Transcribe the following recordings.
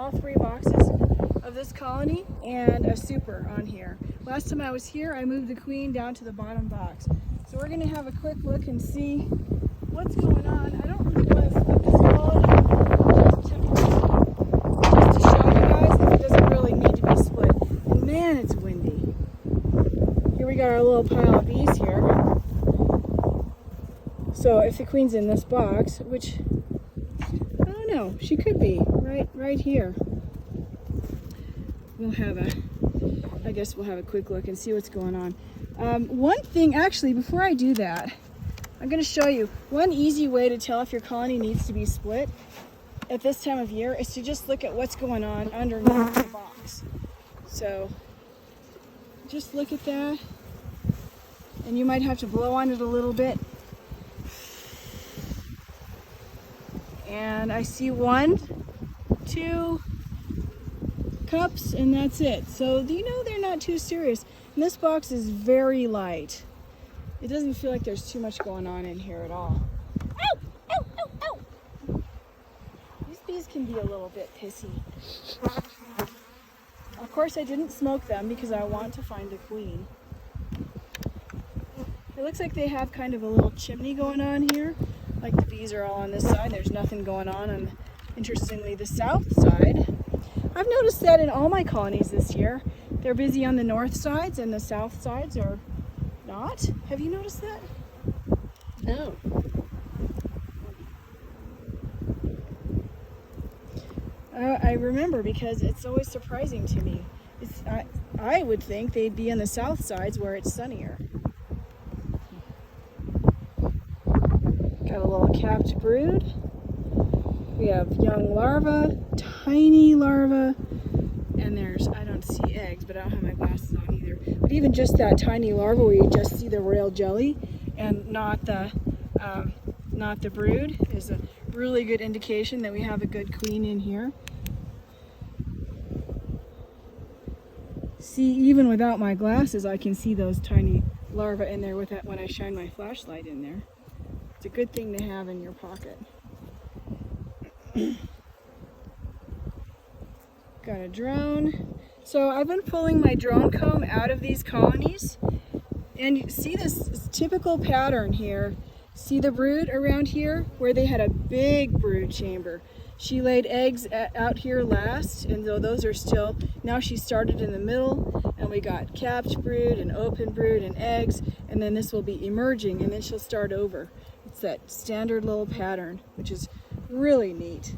all 3 boxes of this colony and a super on here. Last time I was here, I moved the queen down to the bottom box. So we're gonna have a quick look and see what's going on. I don't really want to split this colony just to show you guys that it doesn't really need to be split. And man, it's windy. Here we got our little pile of bees here. So if the queen's in this box, which I don't know, she could be right here. I guess we'll have a quick look and see what's going on. One thing, actually, before I do that, I'm going to show you one easy way to tell if your colony needs to be split at this time of year is to just look at what's going on underneath the box. So just look at that, and you might have to blow on it a little bit. And I see 1, 2 cups, and that's it. So you know they're not too serious. And this box is very light. It doesn't feel like there's too much going on in here at all. Ow! Ow! Ow! Ow! These bees can be a little bit pissy. Of course, I didn't smoke them because I want to find the queen. It looks like they have kind of a little chimney going on here. Like the bees are all on this side. There's nothing going on, interestingly, the south side. I've noticed that in all my colonies this year. They're busy on the north sides and the south sides are not. Have you noticed that? No. I remember because it's always surprising to me. I would think they'd be on the south sides where it's sunnier. Got a little capped brood. We have young larvae, tiny larvae, and I don't see eggs, but I don't have my glasses on either. But even just that tiny larva where you just see the royal jelly and not the brood is a really good indication that we have a good queen in here. See, even without my glasses, I can see those tiny larvae in there with that when I shine my flashlight in there. It's a good thing to have in your pocket. Got a drone. So I've been pulling my drone comb out of these colonies, and you see this typical pattern here. See the brood around here where they had a big brood chamber. She laid eggs out here last, and though those are still, now she started in the middle, and we got capped brood and open brood and eggs, and then this will be emerging, and then she'll start over. It's that standard little pattern, which is really neat.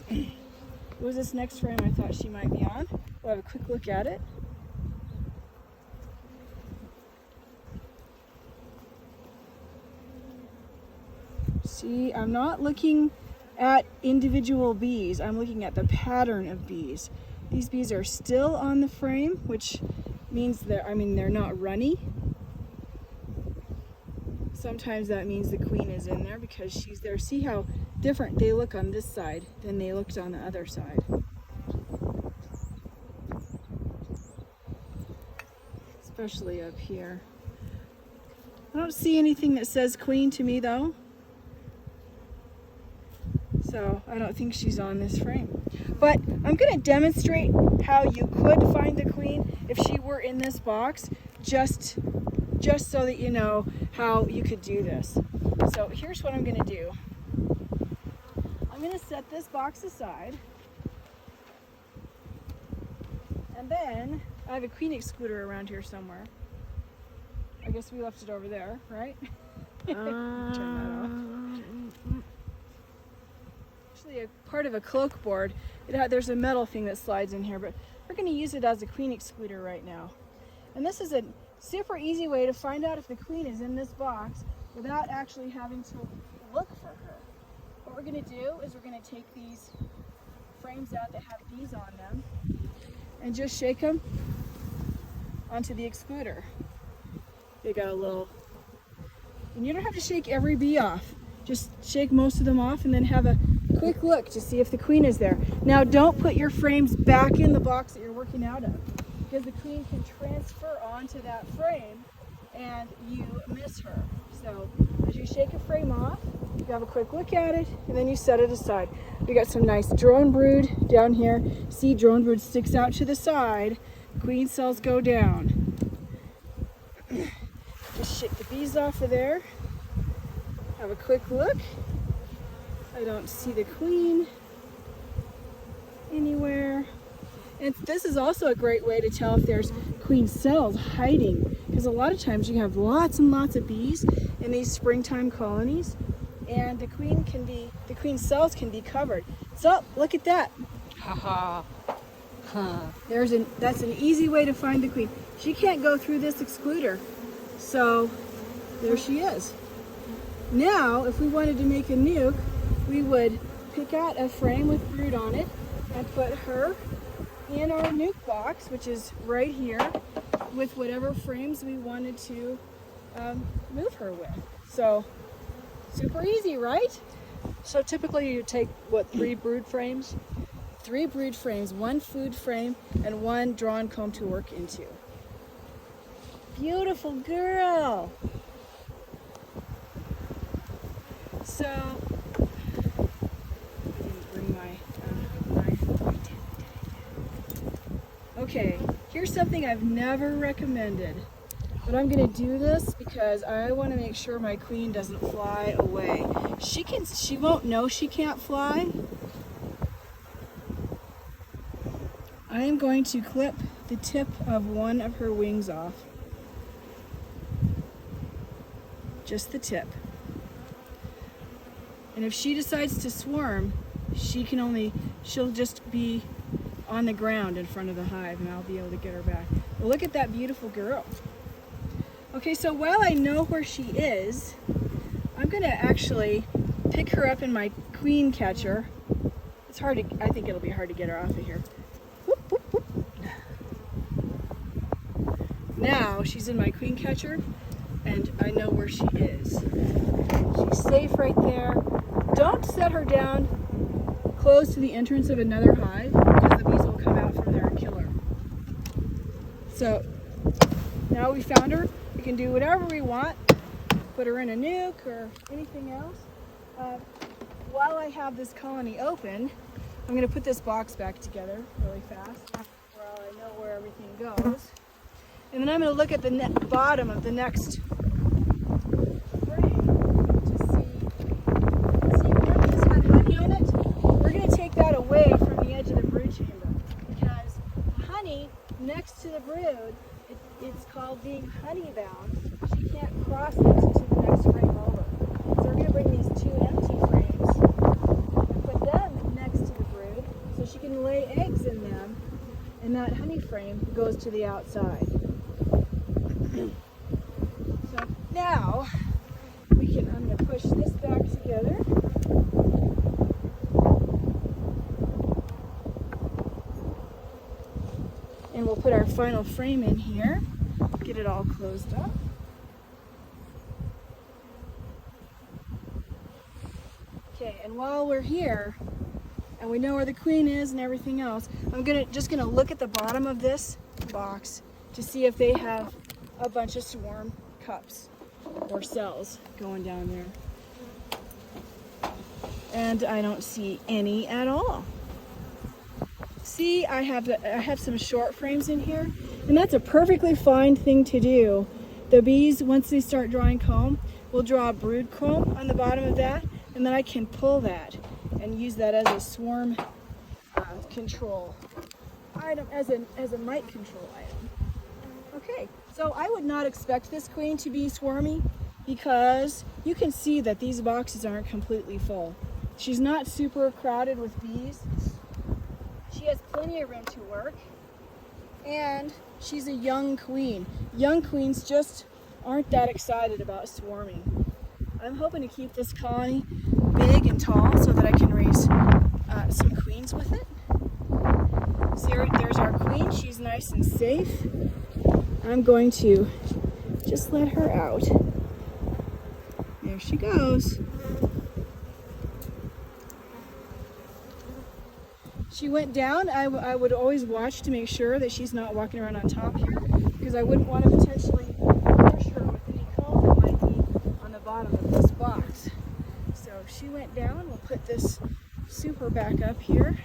What was this next frame I thought she might be on? We'll have a quick look at it. See, I'm not looking at individual bees. I'm looking at the pattern of bees. These bees are still on the frame, which means they're not runny. Sometimes that means the queen is in there because she's there. See how different they look on this side than they looked on the other side. Especially up here. I don't see anything that says queen to me though. So I don't think she's on this frame. But I'm going to demonstrate how you could find the queen if she were in this box, just so that you know how you could do this. So here's what I'm going to do. I'm going to set this box aside, and then I have a queen excluder around here somewhere. I guess we left it over there, right? Turn that off. Actually, a part of a cloak board. There's a metal thing that slides in here, but we're going to use it as a queen excluder right now. And this is a super easy way to find out if the queen is in this box without actually having to look for her. What we're going to do is we're going to take these frames out that have bees on them and just shake them onto the excluder. They got a little, and you don't have to shake every bee off. Just shake most of them off and then have a quick look to see if the queen is there. Now don't put your frames back in the box that you're working out of, because the queen can transfer onto that frame and you miss her. So as you shake a frame off, You have a quick look at it, and then you set it aside. We got some nice drone brood down here. See, drone brood sticks out to the side. Queen cells go down. Just shake the bees off of there. Have a quick look. I don't see the queen anywhere. And this is also a great way to tell if there's queen cells hiding, because a lot of times you have lots and lots of bees in these springtime colonies, and the queen cells can be covered. So look at that. That's an easy way to find the queen. She can't go through this excluder, so there she is. Now, if we wanted to make a nuke, we would pick out a frame with brood on it and put her in our nuke box, which is right here, with whatever frames we wanted to move her with. So, super easy, right? So typically you take, what, 3 brood frames? 3 brood frames, 1 food frame, and 1 drawn comb to work into. Beautiful girl. So, I didn't bring my knife. Okay, here's something I've never recommended, but I'm gonna do this because I want to make sure my queen doesn't fly away. She won't know she can't fly. I am going to clip the tip of one of her wings off. Just the tip. And if she decides to swarm, she'll just be on the ground in front of the hive, and I'll be able to get her back. Well, look at that beautiful girl. Okay, so while I know where she is, I'm gonna actually pick her up in my queen catcher. I think it'll be hard to get her off of here. Whoop, whoop, whoop. Now she's in my queen catcher, and I know where she is. She's safe right there. Don't set her down close to the entrance of another hive, because the bees will come out from there and kill her. So now we found her. We can do whatever we want. Put her in a nuke or anything else. While I have this colony open, I'm going to put this box back together really fast, where I know where everything goes. And then I'm going to look at the bottom of the next frame to see where this had honey in it. We're going to take that away from the edge of the brood chamber, because honey next to the brood, it's called being honey bound. She can't cross it to the next frame over. So we're going to bring these 2 empty frames and put them next to the brood so she can lay eggs in them, and that honey frame goes to the outside. So now I'm going to push this back together. And we'll put our final frame in here, get it all closed up. Okay, and while we're here, and we know where the queen is and everything else, I'm just gonna look at the bottom of this box to see if they have a bunch of swarm cups or cells going down there. And I don't see any at all. See, I have some short frames in here, and that's a perfectly fine thing to do. The bees, once they start drawing comb, will draw a brood comb on the bottom of that, and then I can pull that and use that as a swarm control item, as a mite control item. Okay, so I would not expect this queen to be swarmy, because you can see that these boxes aren't completely full. She's not super crowded with bees. She has plenty of room to work, and she's a young queen. Young queens just aren't that excited about swarming. I'm hoping to keep this colony big and tall so that I can raise some queens with it. See, there's our queen. She's nice and safe. I'm going to just let her out. There she goes. She went down. I would always watch to make sure that she's not walking around on top here, because I wouldn't want to potentially crush her with any comb that might be on the bottom of this box. So she went down. We'll put this super back up here.